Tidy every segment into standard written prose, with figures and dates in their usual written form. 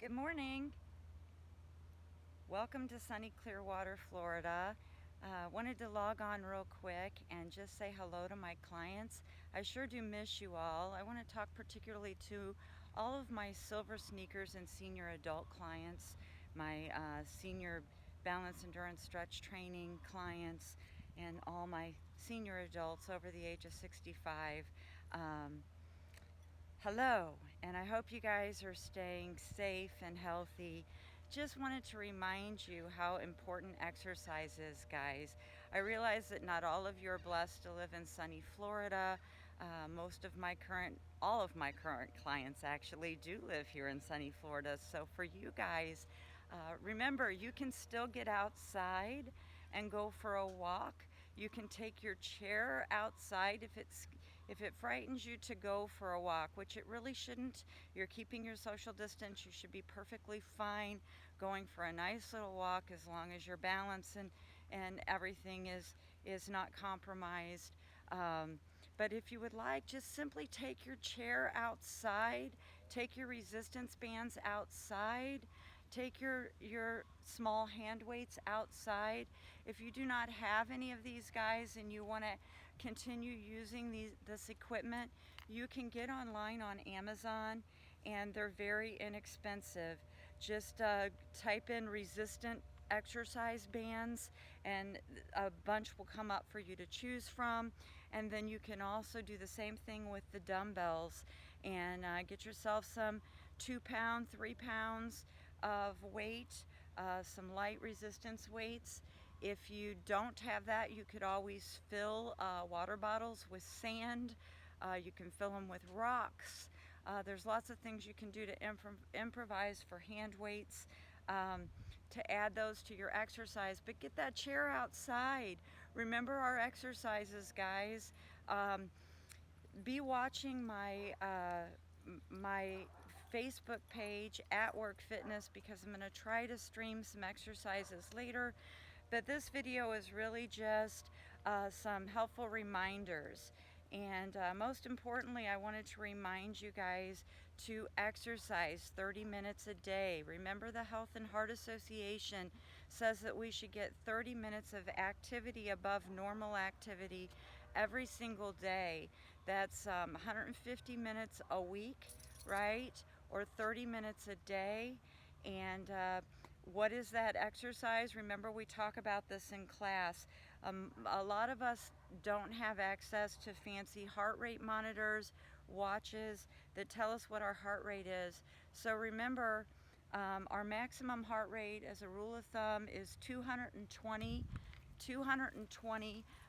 Good morning. Welcome to sunny Clearwater, Florida. Wanted to log on real quick and just say hello to my clients. I sure do miss you all. I want to talk particularly to all of my silver sneakers and senior adult clients, my senior balance endurance stretch training clients, and all my senior adults over the age of 65. Um, Hello, and I hope you guys are staying safe and healthy. Just wanted to remind you how important exercise is, guys. I realize that not all of you are blessed to live in sunny Florida. All of my current clients actually do live here in sunny Florida. So for you guys, remember you can still get outside and go for a walk. You can take your chair outside if it frightens you to go for a walk, which it really shouldn't. You're keeping your social distance. You should be perfectly fine going for a nice little walk as long as your balance and everything is not compromised. But if you would like, just simply take your chair outside, take your resistance bands outside, take your small hand weights outside. If you do not have any of these guys and you want to continue using this equipment, you can get online on Amazon and they're very inexpensive. Just type in resistant exercise bands and a bunch will come up for you to choose from. And then you can also do the same thing with the dumbbells and get yourself some 2 pound, 3 pounds of weight, some light resistance weights. If you don't have that, you could always fill water bottles with sand. You can fill them with rocks. There's lots of things you can do to improvise for hand weights, to add those to your exercise. But get that chair outside. Remember our exercises, guys. Be watching my Facebook page, At Work Fitness, because I'm going to try to stream some exercises later. But this video is really just some helpful reminders. And most importantly, I wanted to remind you guys to exercise 30 minutes a day. Remember, the Health and Heart Association says that we should get 30 minutes of activity above normal activity every single day. That's 150 minutes a week, right? Or 30 minutes a day. And what is that exercise? Remember, we talk about this in class. A lot of us don't have access to fancy heart rate monitors, watches that tell us what our heart rate is. So remember, our maximum heart rate as a rule of thumb is 220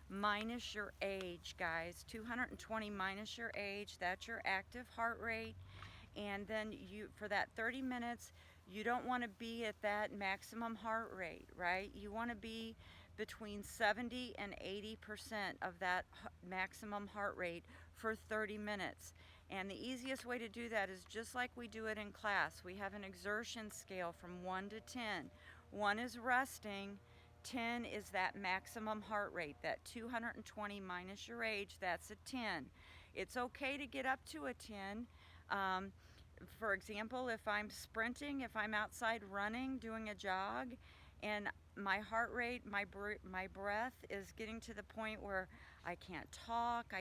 minus your age, guys. 220 minus your age, that's your active heart rate. And then for that 30 minutes, you don't want to be at that maximum heart rate, right? You want to be between 70 and 80% of that maximum heart rate for 30 minutes. And the easiest way to do that is just like we do it in class. We have an exertion scale from 1 to 10. 1 is resting, 10 is that maximum heart rate. That 220 minus your age, that's a 10. It's okay to get up to a 10. For example, if I'm sprinting, if I'm outside running, doing a jog, and my heart rate, my breath is getting to the point where I can't talk,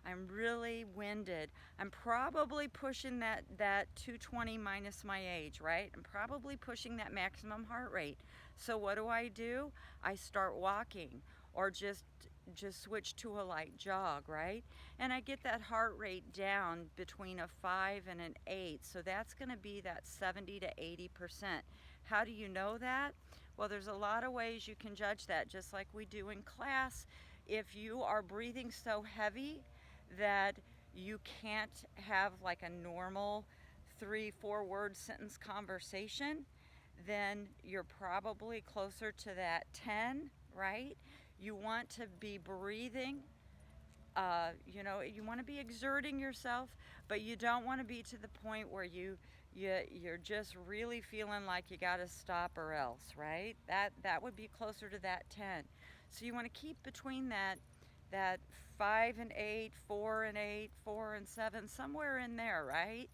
I'm really winded. I'm probably pushing that 220 minus my age, right? I'm probably pushing that maximum heart rate. So what do? I start walking or just switch to a light jog, right? And I get that heart rate down between a 5 and an 8. So that's going to be that 70 to 80%. How do you know that? Well, there's a lot of ways you can judge that, just like we do in class. If you are breathing so heavy that you can't have like a normal 3-4 word sentence conversation, then you're probably closer to that 10, right? You want to be breathing, you want to be exerting yourself, but you don't want to be to the point where you're just really feeling like you got to stop or else, right? That would be closer to that 10. So you want to keep between that 5 and 8, 4 and 8, 4 and 7, somewhere in there, right?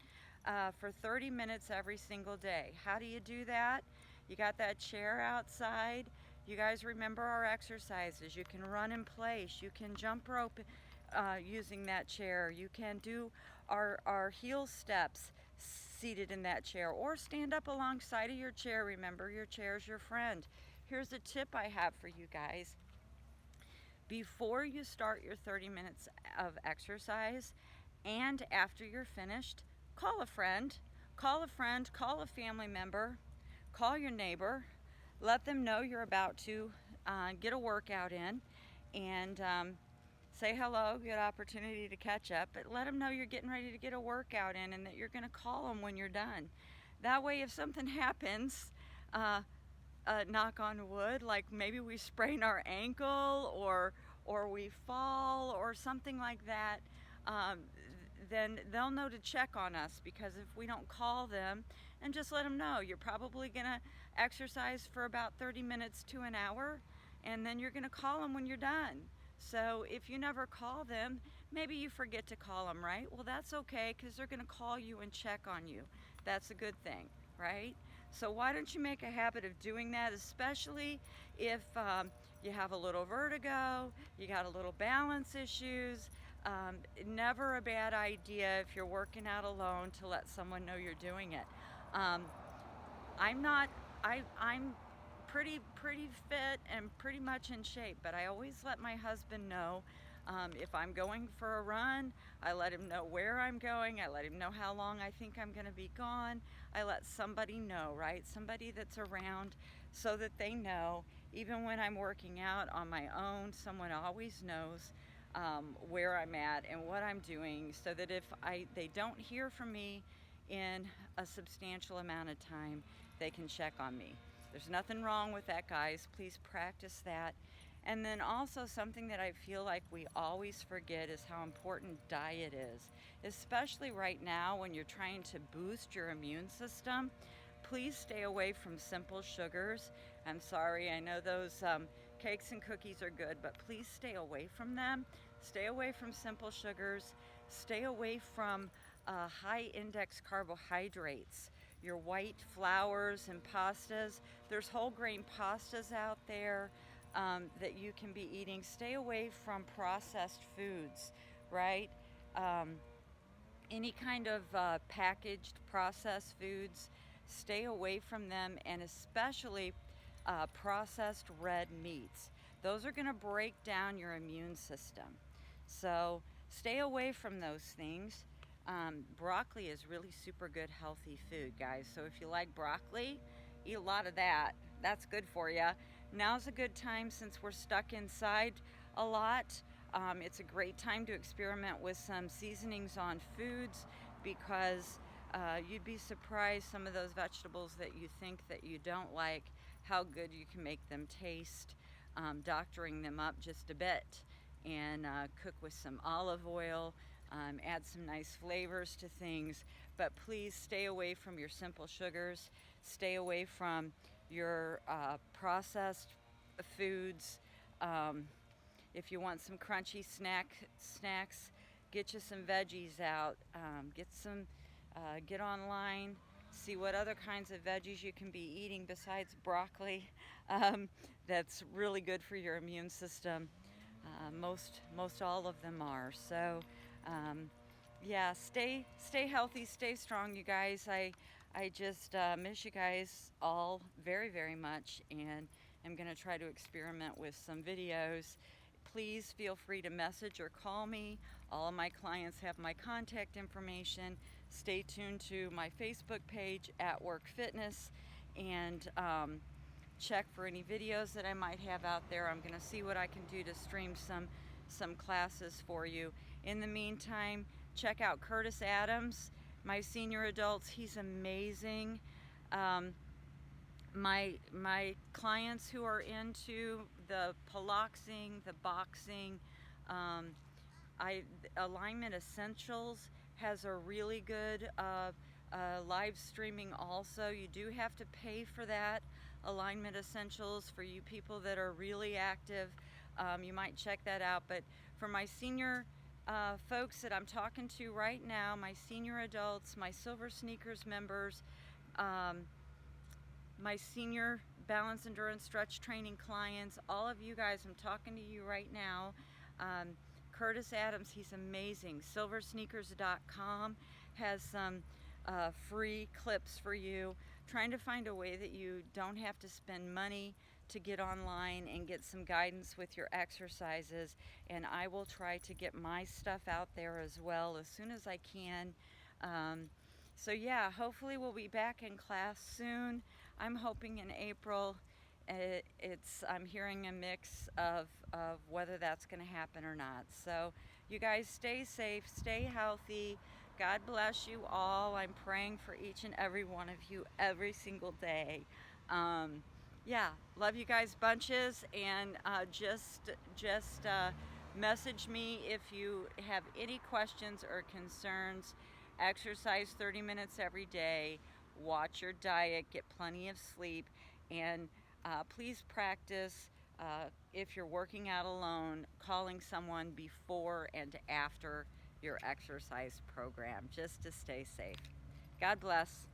for 30 minutes every single day. How do you do that? You got that chair outside. You guys remember our exercises. You can run in place. You can jump rope using that chair. You can do our heel steps seated in that chair, or stand up alongside of your chair. Remember, your chair is your friend. Here's a tip I have for you guys. Before you start your 30 minutes of exercise and after you're finished, call a friend. Call a friend, call a family member, call your neighbor. Let them know you're about to get a workout in, and say hello, good opportunity to catch up, but let them know you're getting ready to get a workout in and that you're going to call them when you're done. That way, if something happens, knock on wood, like maybe we sprain our ankle or we fall or something like that, then they'll know to check on us, because if we don't call them and just let them know you're probably going to exercise for about 30 minutes to an hour, and then you're going to call them when you're done. So if you never call them, maybe you forget to call them, right? Well, that's okay, because they're going to call you and check on you. That's a good thing, right? So why don't you make a habit of doing that, especially if you have a little vertigo, you got a little balance issues. Never a bad idea if you're working out alone to let someone know you're doing it. I'm not, I'm pretty fit and pretty much in shape, but I always let my husband know if I'm going for a run. I let him know where I'm going. I let him know how long I think I'm going to be gone. I let somebody know, right? Somebody that's around, so that they know. Even when I'm working out on my own, someone always knows where I'm at and what I'm doing, so that if they don't hear from me in a substantial amount of time, they can check on me. There's nothing wrong with that, guys. Please practice that. And then also, something that I feel like we always forget is how important diet is, especially right now when you're trying to boost your immune system. Please stay away from simple sugars. I'm sorry, I know those cakes and cookies are good, but please stay away from them. Stay away from simple sugars. Stay away from high index carbohydrates, your white flours and pastas. There's whole grain pastas out there that you can be eating. Stay away from processed foods, right? Any kind of packaged processed foods, stay away from them, and especially processed red meats. Those are going to break down your immune system. So stay away from those things. Broccoli is really super good, healthy food, guys. So if you like broccoli, eat a lot of that. That's good for you. Now's a good time, since we're stuck inside a lot. It's a great time to experiment with some seasonings on foods, because you'd be surprised, some of those vegetables that you think that you don't like, how good you can make them taste, doctoring them up just a bit, and cook with some olive oil, add some nice flavors to things. But please stay away from your simple sugars, stay away from your processed foods. If you want some crunchy snacks, get you some veggies out. Get online, see what other kinds of veggies you can be eating besides broccoli. That's really good for your immune system. Most all of them are. So, yeah, stay healthy, stay strong, you guys. I just miss you guys all very, very much, and I'm going to try to experiment with some videos. Please feel free to message or call me. All of my clients have my contact information. Stay tuned to my Facebook page, At Work Fitness, and check for any videos that I might have out there. I'm going to see what I can do to stream some classes for you. In the meantime, check out Curtis Adams, my senior adults. He's amazing. My clients who are into the piloxing, the boxing, Alignment Essentials has a really good live streaming also. You do have to pay for that. Alignment Essentials, for you people that are really active, you might check that out. But for my senior folks that I'm talking to right now, my senior adults, my Silver Sneakers members, um, my senior balance endurance stretch training clients, all of you guys, I'm talking to you right now. um, Curtis Adams, he's amazing. Silversneakers.com has some free clips for you, trying to find a way that you don't have to spend money to get online and get some guidance with your exercises. And I will try to get my stuff out there as well as soon as I can. So yeah, hopefully we'll be back in class soon. I'm hoping in April. I'm hearing a mix of whether that's going to happen or not. So you guys stay safe, stay healthy. God bless you all. I'm praying for each and every one of you every single day. Yeah, love you guys bunches, and just message me if you have any questions or concerns. Exercise 30 minutes every day. Watch your diet. Get plenty of sleep, and please practice, if you're working out alone, calling someone before and after your exercise program, just to stay safe. God bless.